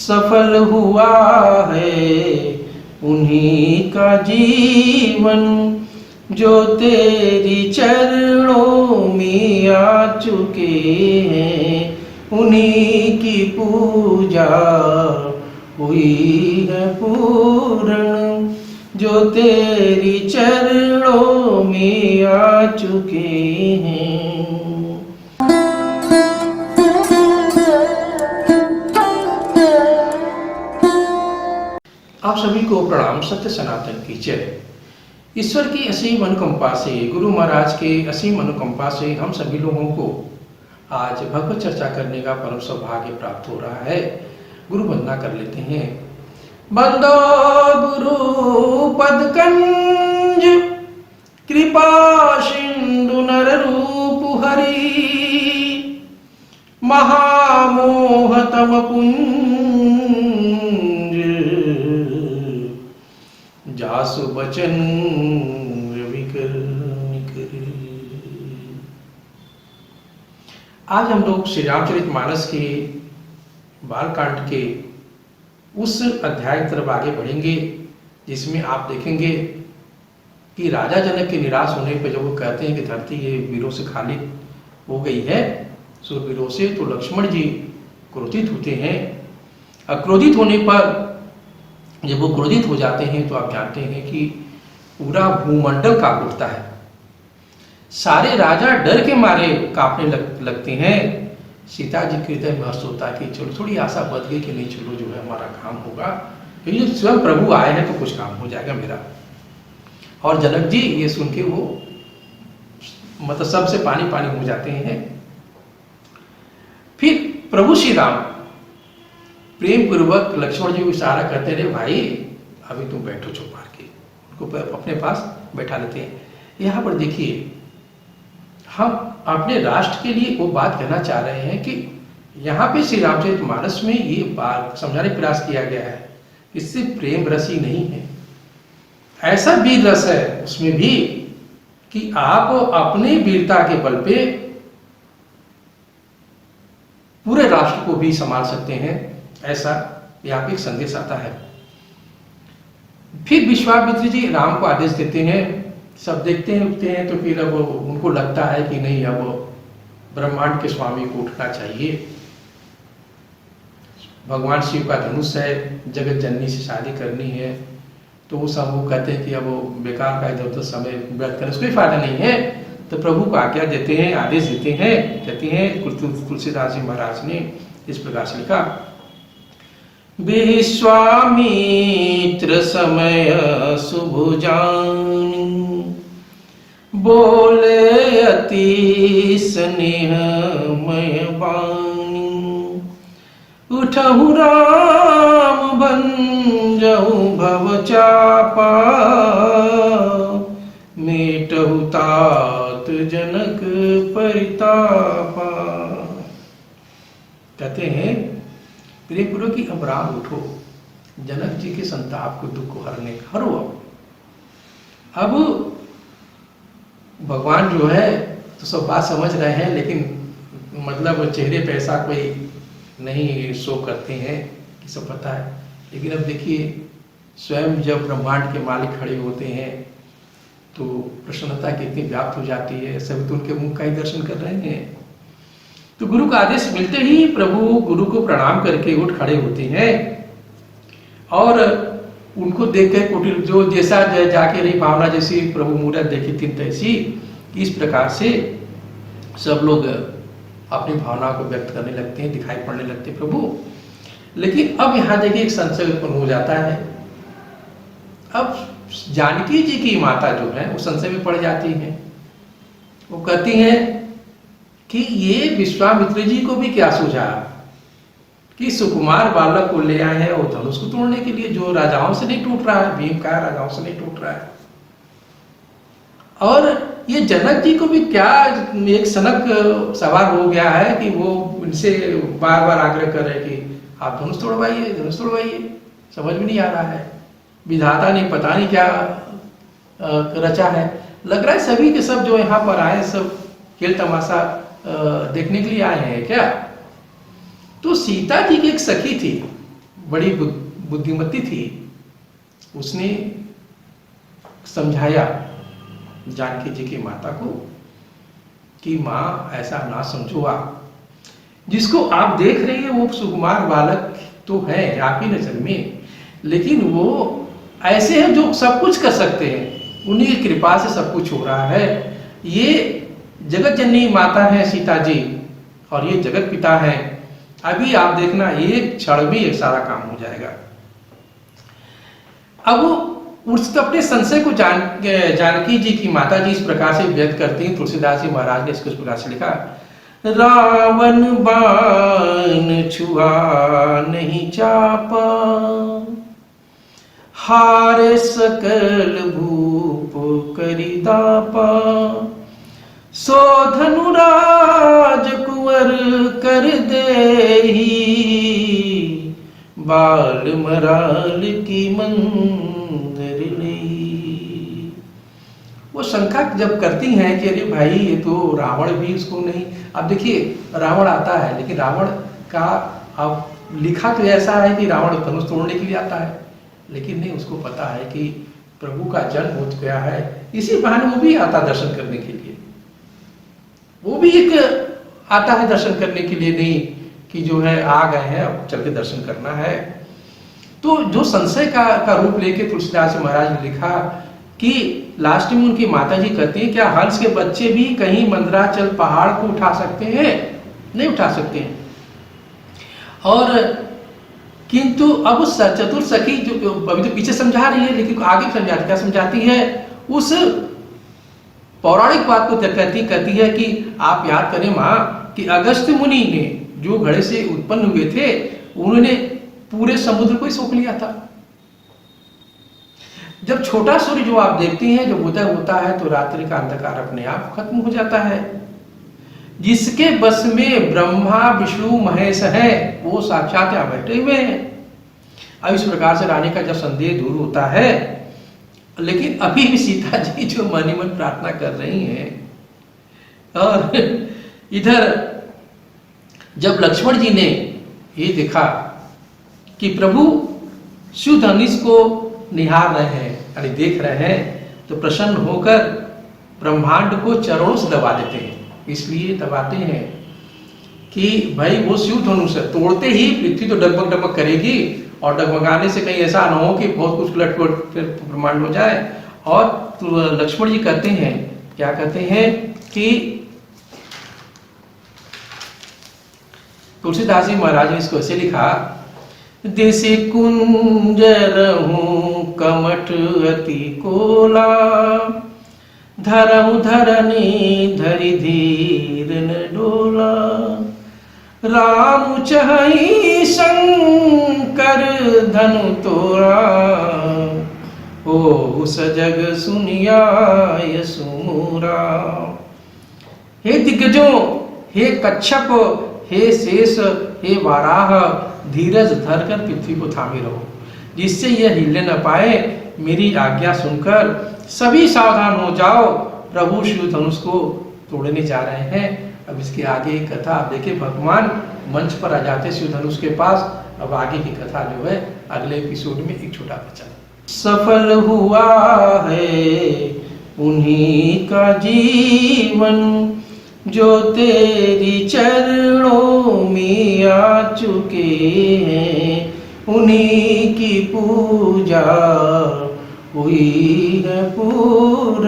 सफल हुआ है उन्हीं का जीवन, जो तेरी चरणों में आ चुके हैं, उन्हीं की पूजा हुई है पूर्ण, जो तेरी चरणों में आ चुके हैं। आप सभी को प्रणाम। सत्य सनातन की जय। ईश्वर की असीम अनुकंपा से, गुरु महाराज के असीम अनुकंपा से हम सभी लोगों को आज भगवत चर्चा करने का परम सौभाग्य प्राप्त हो रहा है। गुरु वंदना कर लेते हैं। बंदो गुरु पदकंज, कृपा सिंधु नर रूप हरि, महामोह तम पुंज, जासु बचन रविकर निकर। आज हम लोग श्री रामचरितमानस के बालकांड के उस अध्याय की तरफ आगे बढ़ेंगे जिसमें आप देखेंगे कि राजा जनक के निराश होने पर जब वो कहते हैं कि धरती ये वीरों से खाली हो गई है, सूरवीरों से, तो लक्ष्मण जी क्रोधित होते हैं। क्रोधित होने पर जब वो क्रोधित हो जाते हैं तो आप जानते हैं कि पूरा भूमंडल कांप उठता है। सारे राजा डर के मारे कांपने लगते हैं। सीता जी के हृदय में हर्ष होता है कि चलो थोड़ी आशा बच गई कि नहीं, चलो जो है हमारा काम होगा, क्योंकि स्वयं प्रभु आए हैं तो कुछ काम हो जाएगा मेरा। और जनक जी ये सुन के वो मतलब सबसे पानी पानी हो जाते हैं। फिर प्रभु श्री राम प्रेम पूर्वक लक्ष्मण जी को इशारा करते रहे, भाई अभी तुम बैठो चुप मार के, उनको अपने पास बैठा लेते हैं। यहाँ पर देखिए, हम अपने राष्ट्र के लिए वो बात कहना चाह रहे हैं कि यहाँ पे श्री रामचरितमानस में ये बात समझाने का प्रयास किया गया है, इससे प्रेम रस ही नहीं है, ऐसा वीर रस है उसमें भी कि आप अपने वीरता के बल पे पूरे राष्ट्र को भी संभाल सकते हैं, ऐसा यहाँ पे एक संदेश आता है। फिर विश्वामित्र जी राम को आदेश देते हैं। सब देखते हैं उठते हैं, तो फिर अब उनको लगता है कि नहीं, अब ब्रह्मांड के स्वामी को उठना चाहिए। भगवान शिव का धनुष है, जगत जननी से शादी करनी है, तो वो सब वो कहते हैं कि अब वो बेकार का इधर उधर समय व्यर्थ करने से कोई फायदा नहीं है। तो प्रभु को आज्ञा देते हैं, आदेश देते हैं। कहते हैं तुलसीदास जी महाराज ने इस प्रकार से लिखा, विश्वामित्र समय शुभ जान, बोले अति स्नेहमय वाणी, उठहु राम भंजहु भव चापा, मेटहु तात जनक परितापा। कहते हैं प्रिय पूर्वक कि अब राम उठो, जनक जी के संताप को, दुख को हरने हरो। अब भगवान जो है तो सब बात समझ रहे हैं, लेकिन मतलब चेहरे पे ऐसा कोई नहीं शो करते हैं कि सब पता है। लेकिन अब देखिए, स्वयं जब ब्रह्मांड के मालिक खड़े होते हैं तो प्रसन्नता कितनी व्याप्त हो जाती है। सभी तो उनके मुख का ही दर्शन कर रहे हैं। तो गुरु का आदेश मिलते ही प्रभु गुरु को प्रणाम करके उठ खड़े होते हैं और उनको देख कर कुटिल जो जैसा जाके रही भावना, जैसी प्रभु मूरत देखी थी तैसी, इस प्रकार से सब लोग अपनी भावना को व्यक्त करने लगते हैं, दिखाई पड़ने लगते हैं प्रभु। लेकिन अब यहाँ देखिए एक संशय उत्पन्न हो जाता है। अब जानकी जी की माता जो है वो संशय में पड़ जाती है। वो कहती हैं कि ये विश्वामित्र जी को भी क्या सूझा कि सुकुमार बालक को ले आए हैं और धनुष को तोड़ने के लिए, जो राजाओं से नहीं टूट रहा है, भीम का राजाओं से नहीं टूट रहा है। और ये जनक जी को भी क्या एक सनक सवार हो गया है कि वो इनसे बार बार आग्रह कर रहे कि आप धनुष तोड़वाइए, धनुष तोड़वाइए। समझ में नहीं आ रहा है, विधाता ने पता नहीं क्या रचा है। लग रहा है सभी के सब जो यहाँ पर आए सब खेल तमाशा देखने के लिए आए हैं क्या। तो सीता जी की एक सखी थी, बड़ी बुद्धिमती थी, उसने समझाया जानकी जी की माता को कि माँ ऐसा ना समझो, आप जिसको आप देख रही है वो सुकुमार बालक तो है आप ही नजर में, लेकिन वो ऐसे हैं जो सब कुछ कर सकते हैं, उन्हीं की कृपा से सब कुछ हो रहा है। ये जगत जननी माता है सीता जी और ये जगत पिता है। अभी आप देखना एक क्षण में ये सारा काम हो जाएगा। अब उस अपने संशय को जानकी जी की माता जी इस प्रकार से व्यक्त करती हैं। तुलसीदास जी महाराज ने इसको इस प्रकार से लिखा, रावण बाण छुआ नहीं चापा, हारे सकल भूप करी दापा, सो धनुराज कुंवर कर देहि, बाल मराल की मंदिर नहीं। वो शंका जब करती हैं कि अरे भाई ये तो रावण भी उसको नहीं। अब देखिए रावण आता है, लेकिन रावण का अब लिखा तो ऐसा है कि रावण धनुष तोड़ने के लिए आता है, लेकिन नहीं, उसको पता है कि प्रभु का जन्म हो गया है, इसी बहाने वो भी आता दर्शन करने के लिए। वो भी एक आता है दर्शन करने के लिए, नहीं कि जो है आ गए हैं अब चल के दर्शन करना है। तो जो संशय का रूप लेके तुलसीदास महाराज ने लिखा कि लास्ट में उनकी माता जी कहती हैं, क्या हंस के बच्चे भी कहीं मंदराचल पहाड़ को उठा सकते हैं? नहीं उठा सकते हैं। और किंतु अब चतुर सखी जो अभी तो पीछे समझा रही है, लेकिन आगे समझाती, क्या समझाती है? उस पौराणिक बात को कहती है कि आप याद करें माँ कि अगस्त्य मुनि ने जो घड़े से उत्पन्न हुए थे, उन्होंने पूरे समुद्र को ही सोख लिया था। जब छोटा सूर्य जो आप देखते हैं जब उदय होता है तो रात्रि का अंधकार अपने आप खत्म हो जाता है। जिसके बस में ब्रह्मा विष्णु महेश है वो साक्षात यहाँ बैठे हुए हैं। अब इस प्रकार से रानी का जब संदेह दूर होता है, लेकिन अभी भी सीता जी जो मन ही मन प्रार्थना कर रही हैं, और इधर जब लक्ष्मण जी ने ये देखा कि प्रभु शिव धनुष को निहार रहे हैं यानी देख रहे हैं, तो प्रसन्न होकर ब्रह्मांड को चरणों से दबा देते हैं। इसलिए दबाते हैं कि भाई वो शिव धनुष है, तोड़ते ही पृथ्वी तो डगमग डगमग करेगी, और डगमगाने से कहीं ऐसा न हो कि बहुत कुछ उलट फिर ब्रह्मांड हो जाए। और तो लक्ष्मण जी कहते हैं, क्या कहते हैं कि तुलसीदास जी महाराज ने इसको ऐसे लिखा, देसी कुंजरहूं कमठ अति कोला, धरहूं धरनी धरि धीर न डोला, राम चहई शंकर धनु तोरा, ओ सजग सुनिया सुमूरा। हे दिग्गजों, हे कच्छप, हे शेष, हे वाराह, धीरज धरकर पृथ्वी को थामे रहो, जिससे यह हिलने न पाए। मेरी आज्ञा सुनकर सभी सावधान हो जाओ, प्रभु शिव धनुष को तोड़ने जा रहे हैं। अब इसके आगे एक कथा आप देखिए, भगवान मंच पर आ जाते शिव धनुष के पास। अब आगे की कथा जो है अगले एपिसोड में एक छोटा बच्चा। सफल हुआ है उन्हीं का जीवन, जो तेरी चरणों में आ चुके हैं, उन्हीं की पूजा हुई है पूर्ण,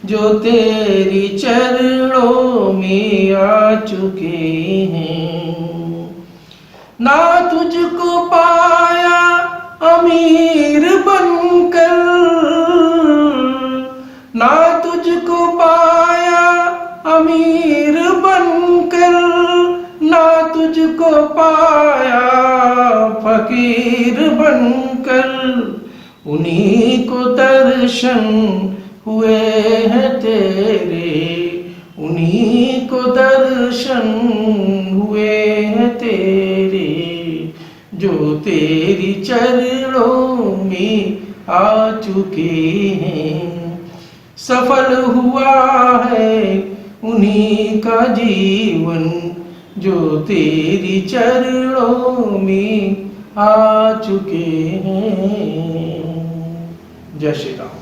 जो तेरी चरणों में आ चुके हैं। ना तुझको पाया अमीर बनकर, ना तुझको पाया अमीर बनकर, ना तुझको पाया फकीर बनकर, उन्हीं को दर्शन हुए हैं तेरे, उन्हीं को दर्शन हुए हैं तेरे, जो तेरी चरणों में आ चुके हैं। सफल हुआ है उन्हीं का जीवन, जो तेरी चरणों में आ चुके हैं। जय श्री राम।